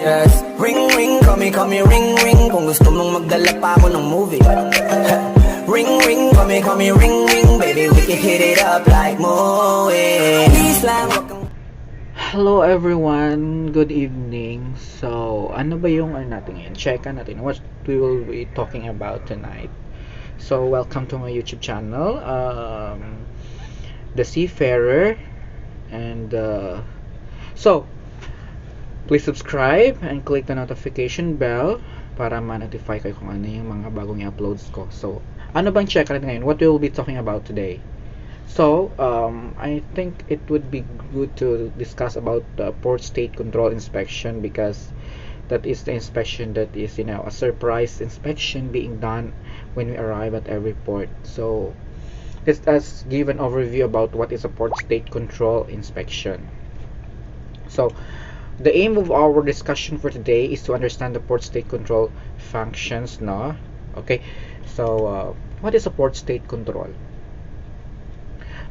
Yes, ring ring, call me ring ring. Kung gusto mong magdala pa ako ng movie. Ring ring, call me ring ring. Baby, we can hit it up like movie. Please lang, wag kang... Hello everyone, good evening. So, ano ba yung natin ngayon? Checkan natin what we will be talking about tonight. So, welcome to my YouTube channel, The Seafarer. And, so, please subscribe and click the notification bell para ma-notify kayo kung ano yung mga bagong i-uploads ko. So, ano bang check natin ngayon? What we will be talking about today? So, I think it would be good to discuss about the port state control inspection, because that is the inspection that is, a surprise inspection being done when we arrive at every port. So, let's give an overview about what is a port state control inspection. So, the aim of our discussion for today is to understand the port state control functions, no? Okay, so what is a port state control?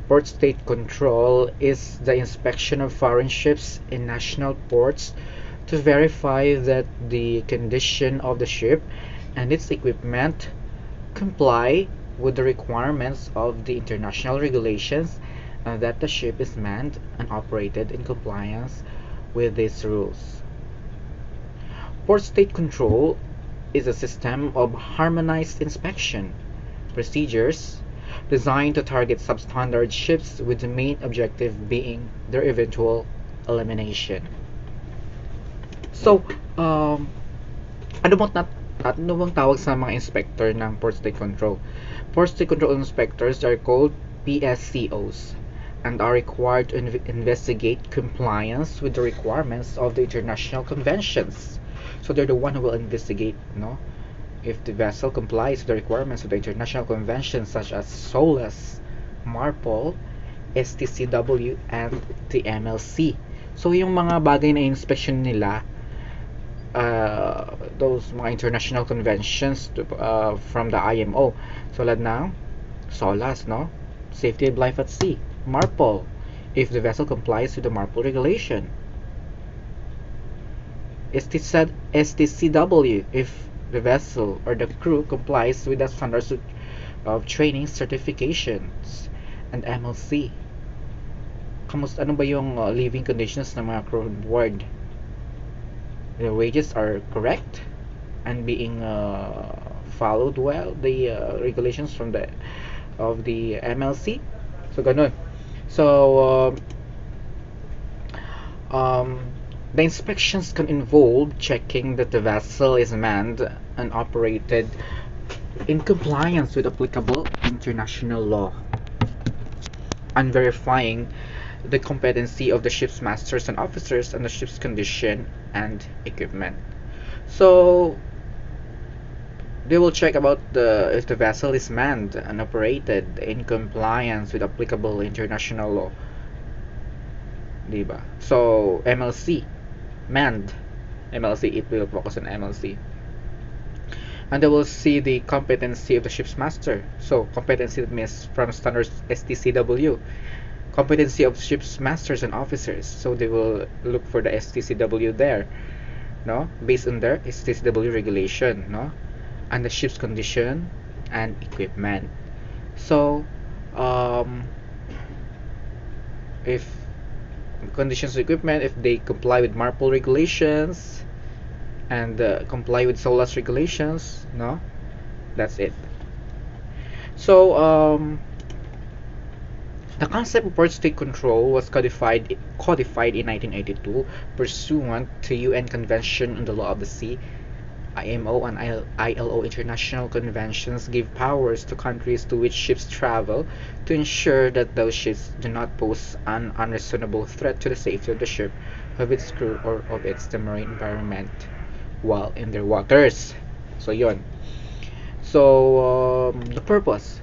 Port state control is the inspection of foreign ships in national ports to verify that the condition of the ship and its equipment comply with the requirements of the international regulations, and that the ship is manned and operated in compliance with these rules. Port state control is a system of harmonized inspection procedures designed to target substandard ships, with the main objective being their eventual elimination. So, ano bang tawag sa mga inspector ng port state control? Port state control inspectors are called PSCOs and are required to investigate compliance with the requirements of the international conventions. So they're the one who will investigate, if the vessel complies with the requirements of the international conventions such as SOLAS, MARPOL, STCW, and the MLC. So yung mga bagay na inspection nila, those mga international conventions from the IMO, tulad ng SOLAS, Safety of Life at Sea. MARPOL, if the vessel complies with the MARPOL regulation. STCW, if the vessel or the crew complies with the standards of training certifications. And MLC, ano ba yung living conditions ng mga crew on board? The wages are correct and being followed well, the regulations from the MLC. So ganun. So the inspections can involve checking that the vessel is manned and operated in compliance with applicable international law, and verifying the competency of the ship's masters and officers and the ship's condition and equipment. So they will check about if the vessel is manned and operated in compliance with applicable international law, diba? So MLC, manned MLC, it will focus on MLC. And they will see the competency of the ship's master. So competency means from standards STCW, competency of ship's masters and officers. So they will look for the STCW there, based on their STCW regulation, and the ship's condition and equipment. So if conditions of equipment, if they comply with MARPOL regulations and comply with SOLAS regulations, that's it. So the concept of port state control was codified in 1982 pursuant to UN Convention on the Law of the Sea. IMO and ILO international conventions give powers to countries to which ships travel to ensure that those ships do not pose an unreasonable threat to the safety of the ship, of its crew, or of the marine environment while in their waters. So yun. So the purpose.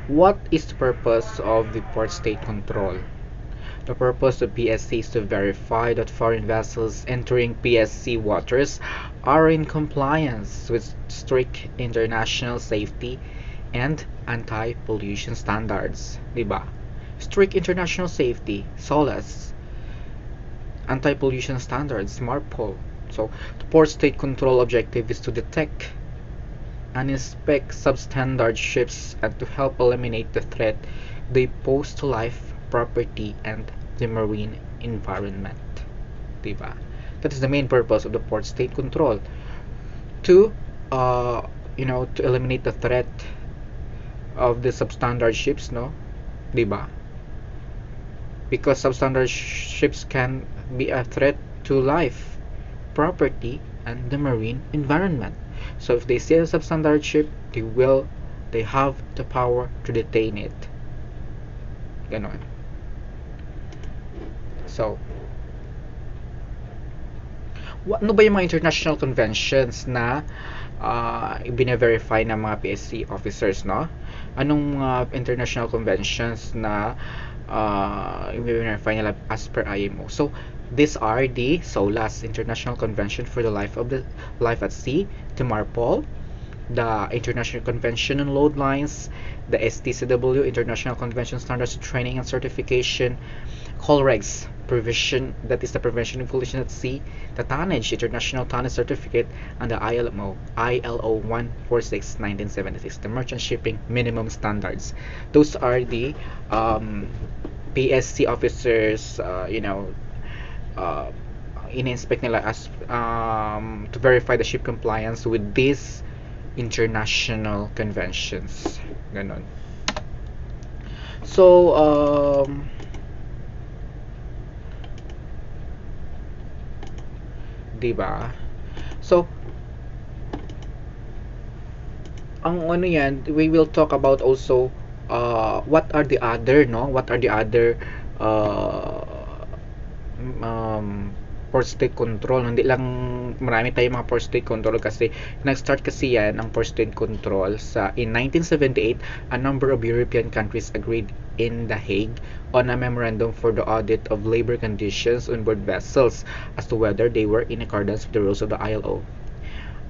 What is the purpose of the port state control? The purpose of PSC is to verify that foreign vessels entering PSC waters are in compliance with strict international safety and anti-pollution standards, diba? Strict international safety, SOLAS. anti-pollution standards, MARPOL. So the port state control objective is to detect and inspect substandard ships and to help eliminate the threat they pose to life, property, and the marine environment. Diba? That is the main purpose of the port state control. To, to eliminate the threat of the substandard ships, no? Diba? Because substandard ships can be a threat to life, property, and the marine environment. So if they see a substandard ship, they have the power to detain it. Ganon. So, ano ba yung mga international conventions na bine-verify ng mga PSC officers, no? Anong international conventions na i-verify nila as per IMO? So, these are the SOLAS, International Convention for the Life at Sea, the MARPOL, the International Convention on Load Lines, the STCW, International Convention Standards Training and Certification, COLREGS, provision that is the prevention of pollution at sea, the tonnage, International Tonnage Certificate, and the ILO 146/1976, the Merchant Shipping Minimum Standards. Those are the PSC officers, in-inspect nila as to verify the ship compliance with these international conventions. Ganon. So, diba? So, ang ano yan, we will talk about also what are the other port state control. Hindi lang marami tayong mga port state control kasi nag-start kasi yan ang port state control in 1978. A number of European countries agreed in The Hague on a memorandum for the audit of labor conditions on board vessels as to whether they were in accordance with the rules of the ILO.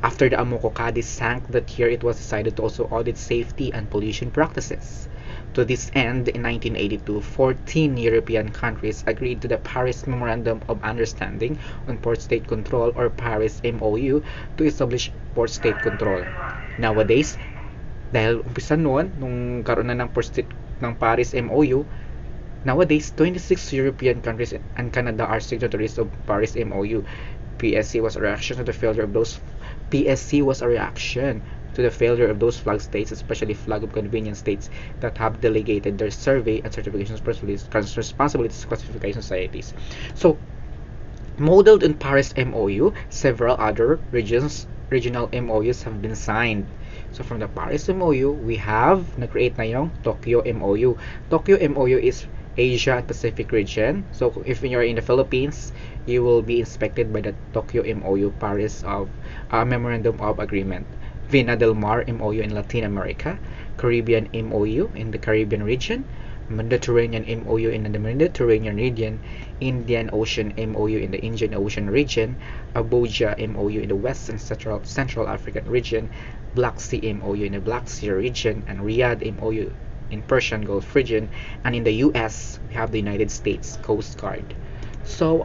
After the Amoco Cadiz sank that year, it was decided to also audit safety and pollution practices. To this end, in 1982, 14 European countries agreed to the Paris Memorandum of Understanding on Port State Control, or Paris MOU, to establish port state control. Nowadays, dahil umpisa noon, nung karoon na ng port state ng Paris MOU, nowadays, 26 European countries and Canada are signatories of Paris MOU. PSC was a reaction to the failure of those flag states, especially flag of convenience states, that have delegated their survey and certification responsibilities to classification societies. So, modeled in Paris MOU, several other regional MOUs have been signed. So from the Paris MOU, we have na-create na yung Tokyo MOU. Tokyo MOU is Asia and Pacific region. So if you're in the Philippines, you will be inspected by the Tokyo MOU Paris of Memorandum of Agreement. Vina del Mar MOU in Latin America, Caribbean MOU in the Caribbean region, Mediterranean MOU in the Mediterranean region, Indian Ocean MOU in the Indian Ocean region, Abuja MOU in the West and Central African region, Black Sea MOU in the Black Sea region, and Riyadh MOU in Persian Gulf region. And in the US, we have the United States Coast Guard. So,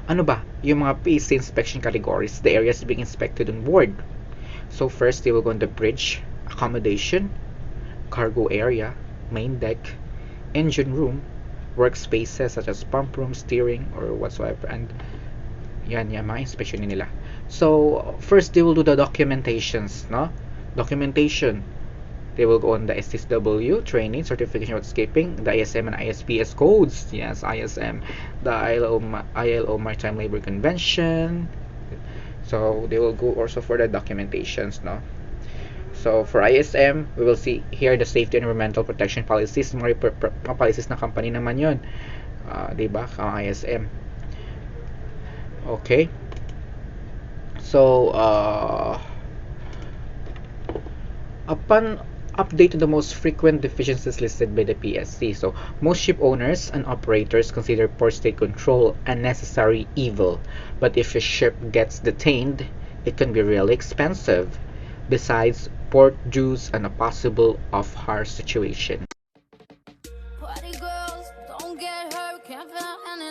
ano ba yung mga PSC inspection categories, the areas being inspected on board? So first, they will go on the bridge, accommodation, cargo area, main deck, engine room, workspaces such as pump room, steering, or whatsoever, and yan mga inspection nila. So first, they will do the documentations, no? Documentation. They will go on the STCW training, certification of escaping, the ISM and ISPS codes. Yes, ISM, the ILO Maritime Labor Convention. So they will go also for the documentations, no? So for ISM, we will see here the safety and environmental protection policies. Mga policies na company naman yun. Diba? ISM. Okay. So, upon update to the most frequent deficiencies listed by the PSC. So, most ship owners and operators consider port state control a necessary evil. But if a ship gets detained, it can be really expensive. Besides, port dues and a possible off-hire situation. Party girls, don't get hurt, can't feel any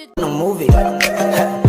ng movie